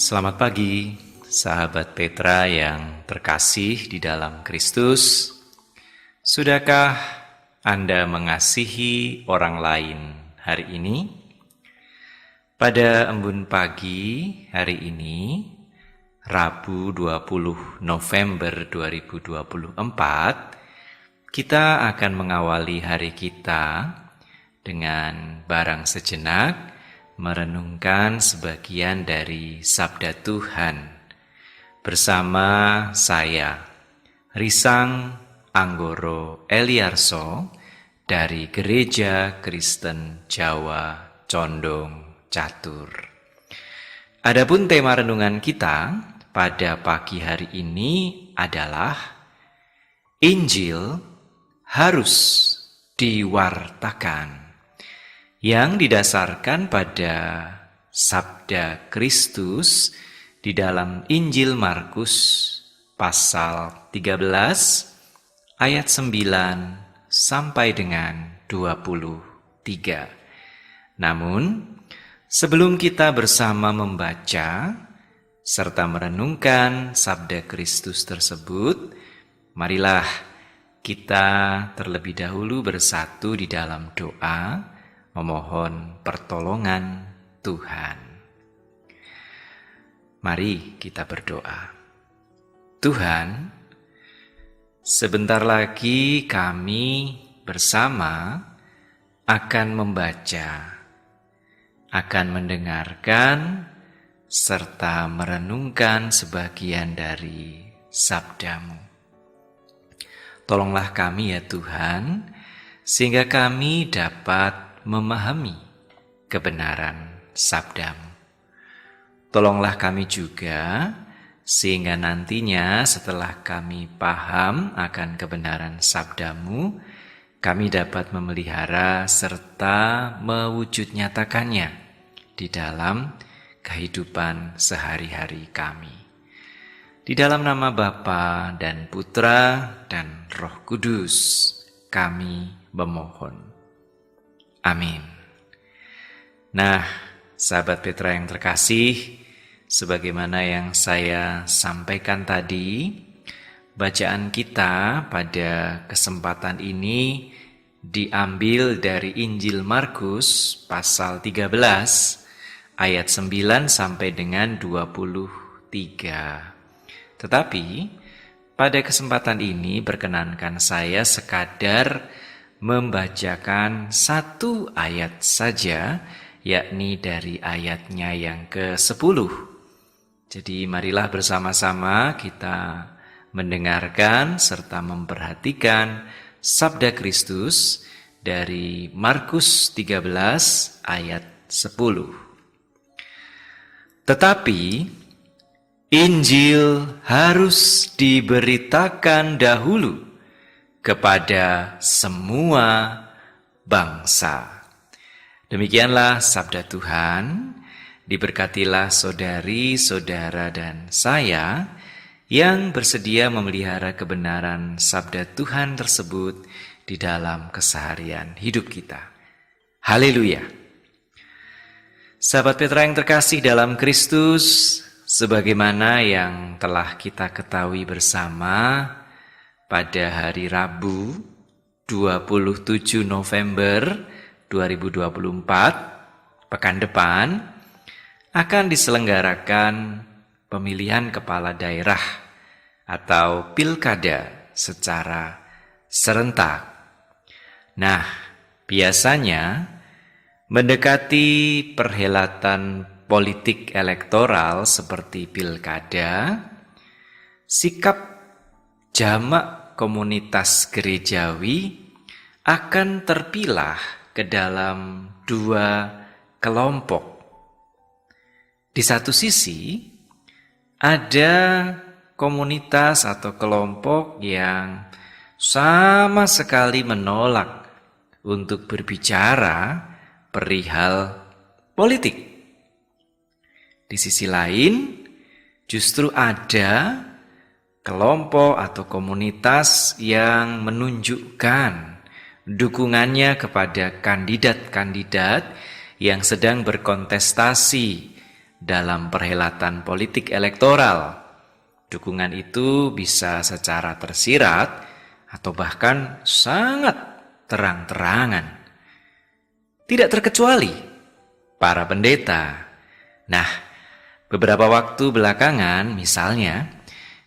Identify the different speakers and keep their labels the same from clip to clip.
Speaker 1: Selamat pagi, sahabat Petra yang terkasih di dalam Kristus. Sudahkah Anda mengasihi orang lain hari ini? Pada embun pagi hari ini, Rabu 20 November 2024, kita akan mengawali hari kita dengan barang sejenak merenungkan sebagian dari Sabda Tuhan bersama saya, Risang Anggoro Eliarso dari Gereja Kristen Jawa Condong Catur. Adapun tema renungan kita pada pagi hari ini adalah Injil harus diwartakan, yang didasarkan pada sabda Kristus di dalam Injil Markus pasal 13 ayat 9 sampai dengan 23. Namun, sebelum kita bersama membaca serta merenungkan sabda Kristus tersebut, marilah kita terlebih dahulu bersatu di dalam doa memohon pertolongan Tuhan. Mari kita berdoa. Tuhan, sebentar lagi kami bersama akan membaca, akan mendengarkan, serta merenungkan sebagian dari sabda-Mu. Tolonglah kami ya Tuhan, sehingga kami dapat memahami kebenaran sabda-Mu. Tolonglah kami juga, sehingga nantinya setelah kami paham akan kebenaran sabda-Mu, kami dapat memelihara serta mewujud nyatakannya di dalam kehidupan sehari-hari kami. Di dalam nama Bapa dan Putra dan Roh Kudus, kami memohon. Amin. Nah, sahabat Petra yang terkasih, sebagaimana yang saya sampaikan tadi, bacaan kita pada kesempatan ini diambil dari Injil Markus pasal 13 ayat 9 sampai dengan 23. Tetapi pada kesempatan ini berkenankan saya sekadar membacakan satu ayat saja, yakni dari ayatnya yang ke-10. Jadi marilah bersama-sama kita mendengarkan serta memperhatikan sabda Kristus dari Markus 13 ayat 10. Tetapi Injil harus diberitakan dahulu kepada semua bangsa. Demikianlah sabda Tuhan. Diberkatilah saudari, saudara, dan saya yang bersedia memelihara kebenaran sabda Tuhan tersebut di dalam keseharian hidup kita. Haleluya. Sahabat Petra yang terkasih dalam Kristus, sebagaimana yang telah kita ketahui bersama, pada hari Rabu 27 November 2024, pekan depan, akan diselenggarakan pemilihan kepala daerah atau pilkada secara serentak. Nah, biasanya mendekati perhelatan politik elektoral seperti pilkada, sikap jamak komunitas gerejawi akan terpilah ke dalam dua kelompok. Di satu sisi, ada komunitas atau kelompok yang sama sekali menolak untuk berbicara perihal politik. Di sisi lain, justru ada kelompok atau komunitas yang menunjukkan dukungannya kepada kandidat-kandidat yang sedang berkontestasi dalam perhelatan politik elektoral. Dukungan itu bisa secara tersirat atau bahkan sangat terang-terangan. Tidak terkecuali para pendeta. Nah, beberapa waktu belakangan misalnya,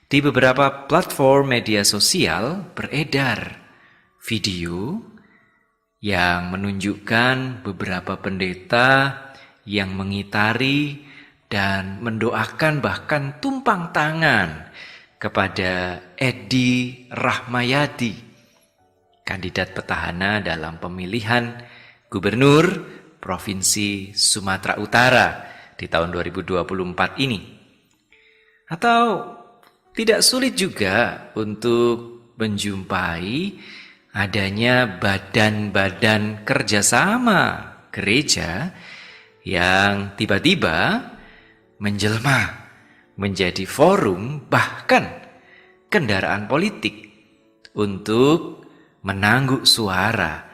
Speaker 1: di beberapa platform media sosial beredar video yang menunjukkan beberapa pendeta yang mengitari dan mendoakan bahkan tumpang tangan kepada Edi Rahmayadi, kandidat petahana dalam pemilihan Gubernur Provinsi Sumatera Utara di tahun 2024 ini. Atau tidak sulit juga untuk menjumpai adanya badan-badan kerjasama gereja yang tiba-tiba menjelma menjadi forum bahkan kendaraan politik untuk menangguk suara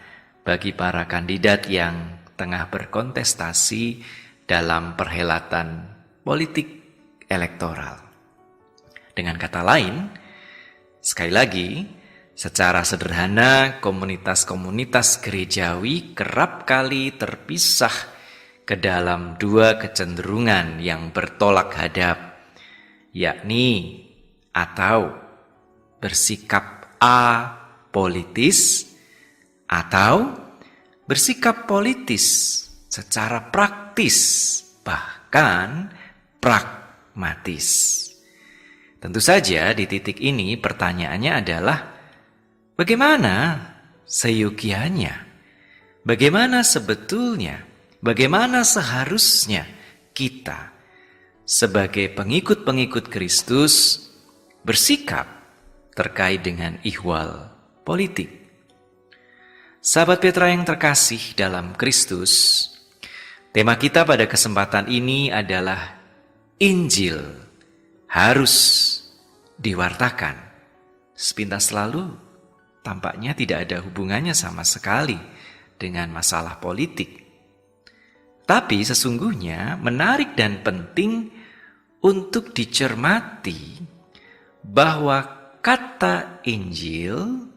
Speaker 1: bagi para kandidat yang tengah berkontestasi dalam perhelatan politik elektoral. Dengan kata lain, sekali lagi, secara sederhana komunitas-komunitas gerejawi kerap kali terpisah ke dalam dua kecenderungan yang bertolak hadap, yakni atau bersikap apolitis atau bersikap politis secara praktis, bahkan pragmatis. Tentu saja di titik ini pertanyaannya adalah bagaimana seyogianya? Bagaimana sebetulnya? Bagaimana seharusnya kita sebagai pengikut-pengikut Kristus bersikap terkait dengan ihwal politik? Sahabat Petra yang terkasih dalam Kristus, tema kita pada kesempatan ini adalah Injil harus diwartakan. Sepintas lalu tampaknya tidak ada hubungannya sama sekali dengan masalah politik. Tapi sesungguhnya menarik dan penting untuk dicermati bahwa kata Injil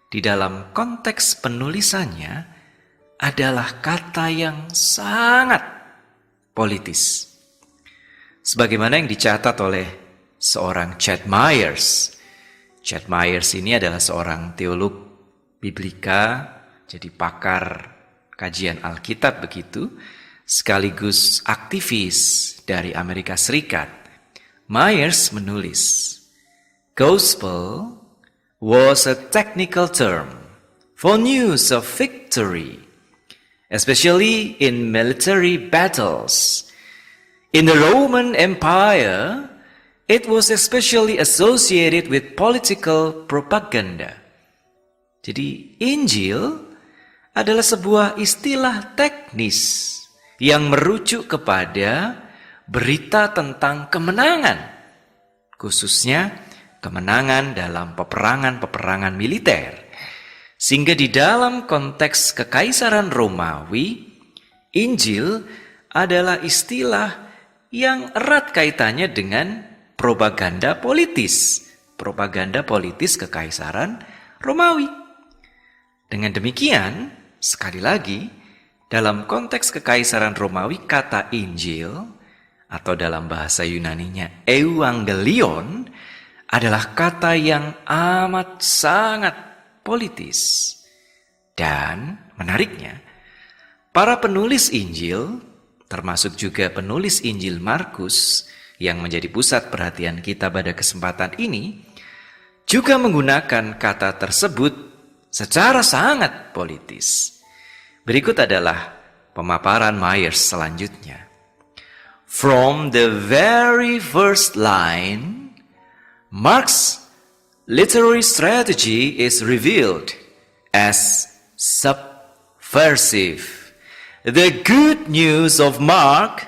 Speaker 1: di dalam konteks penulisannya adalah kata yang sangat politis. Sebagaimana yang dicatat oleh seorang Chad Myers. Chad Myers ini adalah seorang teolog biblika, jadi pakar kajian Alkitab begitu, sekaligus aktivis dari Amerika Serikat. Myers menulis, Gospel was a technical term for news of victory, especially in military battles. In the Roman Empire, it was especially associated with political propaganda. Jadi, Injil adalah sebuah istilah teknis yang merujuk kepada berita tentang kemenangan, khususnya kemenangan dalam peperangan-peperangan militer. Sehingga di dalam konteks Kekaisaran Romawi, Injil adalah istilah yang erat kaitannya dengan propaganda politis Kekaisaran Romawi. Dengan demikian, sekali lagi, dalam konteks Kekaisaran Romawi, kata Injil atau dalam bahasa Yunaninya Evangelion adalah kata yang amat sangat politis. Dan menariknya, para penulis Injil, termasuk juga penulis Injil Markus yang menjadi pusat perhatian kita pada kesempatan ini, juga menggunakan kata tersebut secara sangat politis. Berikut adalah pemaparan Myers selanjutnya. From the very first line, Mark's literary strategy is revealed as subversive. The good news of Mark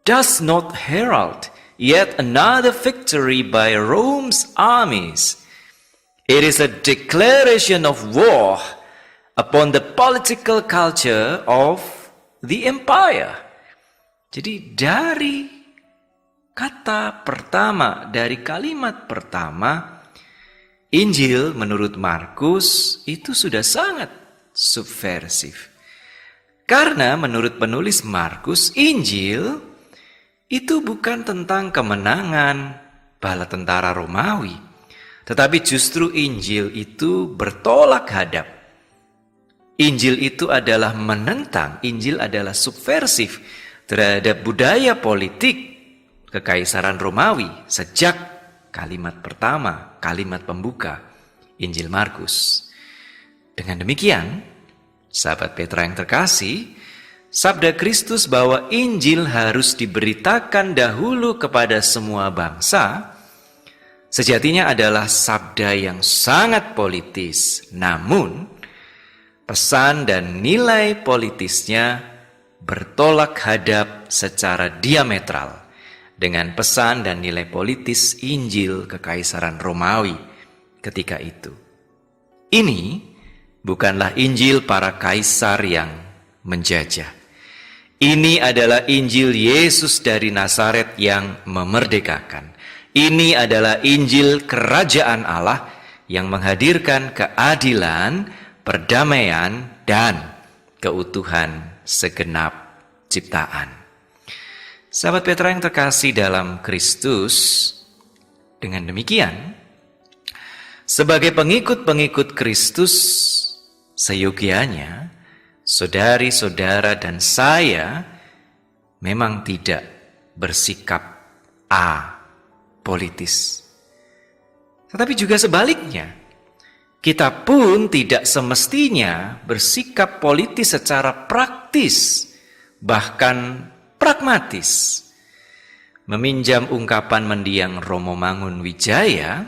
Speaker 1: does not herald yet another victory by Rome's armies. It is a declaration of war upon the political culture of the empire. Jadi dari kata pertama, dari kalimat pertama, Injil menurut Markus itu sudah sangat subversif. Karena menurut penulis Markus, Injil itu bukan tentang kemenangan bala tentara Romawi, tetapi justru Injil itu bertolak hadap. Injil itu adalah menentang, Injil adalah subversif terhadap budaya politik Kekaisaran Romawi sejak kalimat pertama, kalimat pembuka Injil Markus. Dengan demikian, sahabat Petra yang terkasih, sabda Kristus bahwa Injil harus diberitakan dahulu kepada semua bangsa sejatinya adalah sabda yang sangat politis. Namun, pesan dan nilai politisnya bertolak hadap secara diametral dengan pesan dan nilai politis Injil Kekaisaran Romawi ketika itu. Ini bukanlah Injil para kaisar yang menjajah. Ini adalah Injil Yesus dari Nazaret yang memerdekakan. Ini adalah Injil Kerajaan Allah yang menghadirkan keadilan, perdamaian, dan keutuhan segenap ciptaan. Sahabat Petra yang terkasih dalam Kristus, dengan demikian, sebagai pengikut-pengikut Kristus, seyogianya, saudari-saudara dan saya memang tidak bersikap apolitis. Tetapi juga sebaliknya, kita pun tidak semestinya bersikap politis secara praktis, bahkan pragmatis. Meminjam ungkapan mendiang Romo Mangunwijaya,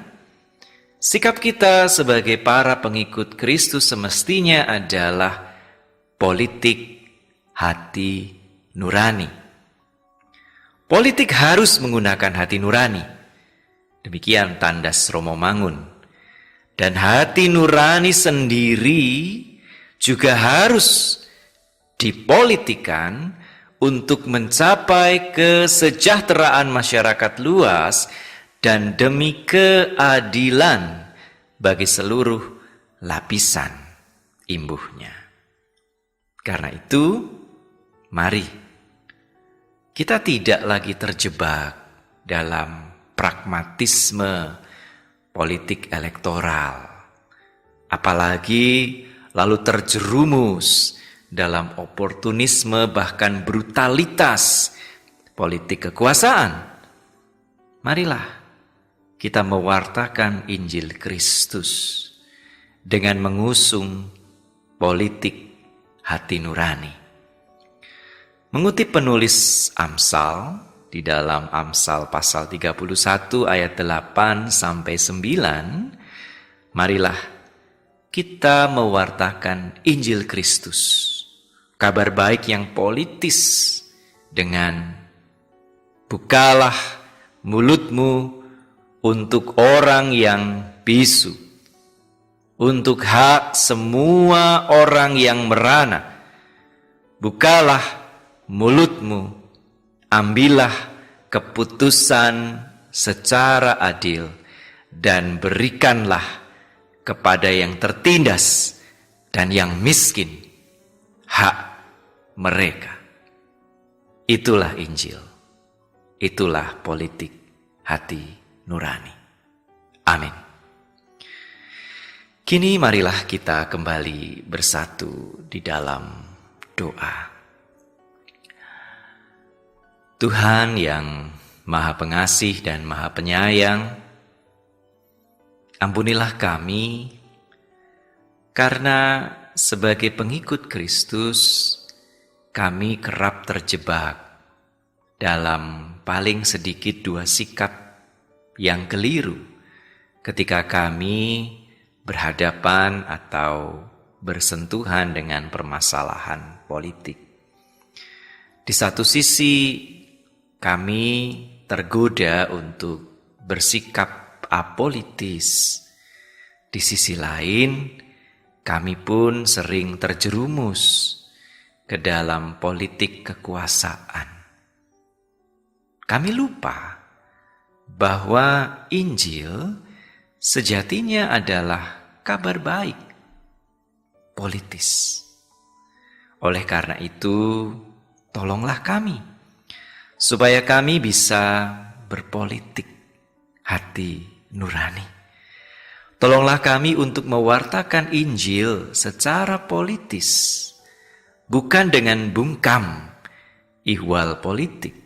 Speaker 1: sikap kita sebagai para pengikut Kristus semestinya adalah politik hati nurani. Politik harus menggunakan hati nurani. Demikian tandas Romo Mangun. Dan hati nurani sendiri juga harus dipolitikan untuk mencapai kesejahteraan masyarakat luas dan demi keadilan bagi seluruh lapisan imbuhnya. Karena itu, mari kita tidak lagi terjebak dalam pragmatisme politik elektoral, apalagi lalu terjerumus dalam oportunisme bahkan brutalitas politik kekuasaan. Marilah kita mewartakan Injil Kristus dengan mengusung politik hati nurani. Mengutip penulis Amsal di dalam Amsal pasal 31 ayat 8 sampai 9, marilah kita mewartakan Injil Kristus, kabar baik yang politis, dengan bukalah mulutmu untuk orang yang bisu, untuk hak semua orang yang merana. Bukalah mulutmu, ambillah keputusan secara adil, dan berikanlah kepada yang tertindas dan yang miskin hak mereka. Itulah Injil, itulah politik hati nurani. Amin. Kini marilah kita kembali bersatu di dalam doa. Tuhan yang Maha Pengasih dan Maha Penyayang, ampunilah kami karena sebagai pengikut Kristus kami kerap terjebak dalam paling sedikit dua sikap yang keliru ketika kami berhadapan atau bersentuhan dengan permasalahan politik. Di satu sisi kami tergoda untuk bersikap apolitis. Di sisi lain, kami pun sering terjerumus ke dalam politik kekuasaan. kami lupa bahwa Injil sejatinya adalah kabar baik politis. Oleh karena itu, tolonglah kami supaya kami bisa berpolitik hati nurani. Tolonglah kami untuk mewartakan Injil secara politis, bukan dengan bungkam ihwal politik,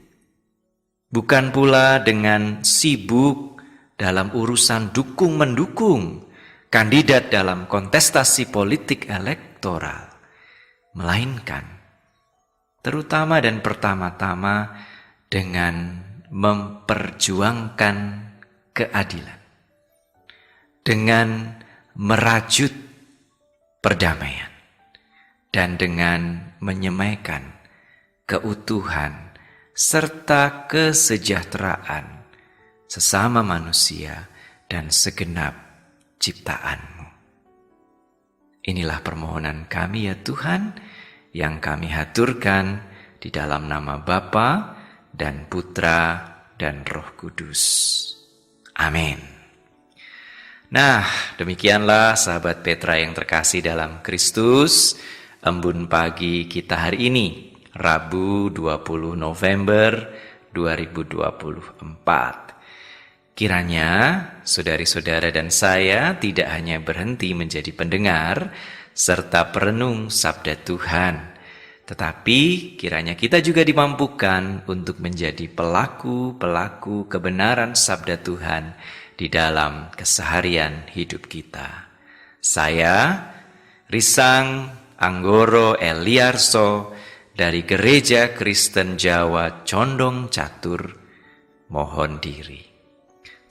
Speaker 1: bukan pula dengan sibuk dalam urusan dukung-mendukung kandidat dalam kontestasi politik elektoral, melainkan terutama dan pertama-tama dengan memperjuangkan keadilan, dengan merajut perdamaian, dan dengan menyemaikan keutuhan serta kesejahteraan sesama manusia dan segenap ciptaanmu. Inilah permohonan kami ya Tuhan, yang kami haturkan di dalam nama Bapa dan Putra dan Roh Kudus. Amin. Nah, demikianlah sahabat Petra yang terkasih dalam Kristus, embun pagi kita hari ini, Rabu 20 November 2024. Kiranya saudari-saudara dan saya tidak hanya berhenti menjadi pendengar serta perenung sabda Tuhan, tetapi kiranya kita juga dimampukan untuk menjadi pelaku-pelaku kebenaran sabda Tuhan di dalam keseharian hidup kita. Saya, Risang Anggoro Eliarso dari Gereja Kristen Jawa Condong Catur, mohon diri.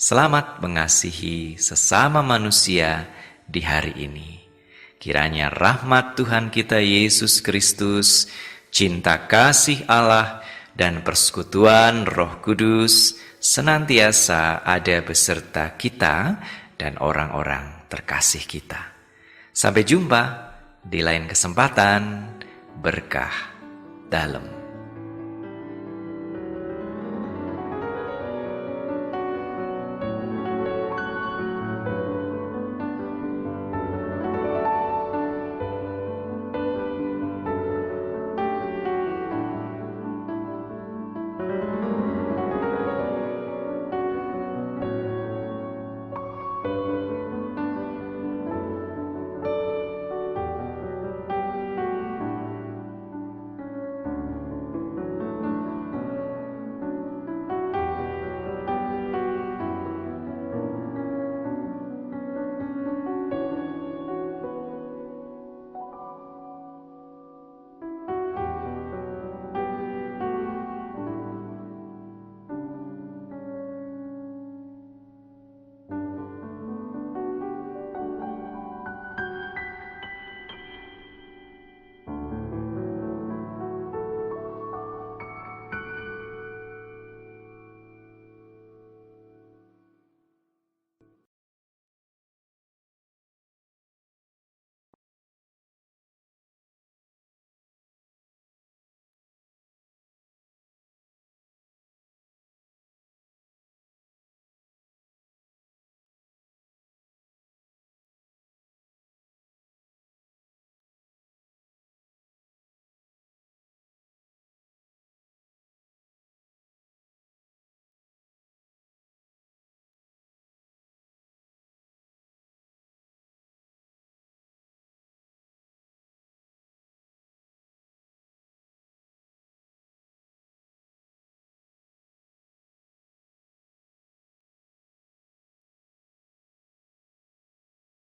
Speaker 1: Selamat mengasihi sesama manusia di hari ini. Kiranya rahmat Tuhan kita Yesus Kristus, cinta kasih Allah, dan persekutuan Roh Kudus senantiasa ada beserta kita dan orang-orang terkasih kita. Sampai jumpa di lain kesempatan, berkah dalam.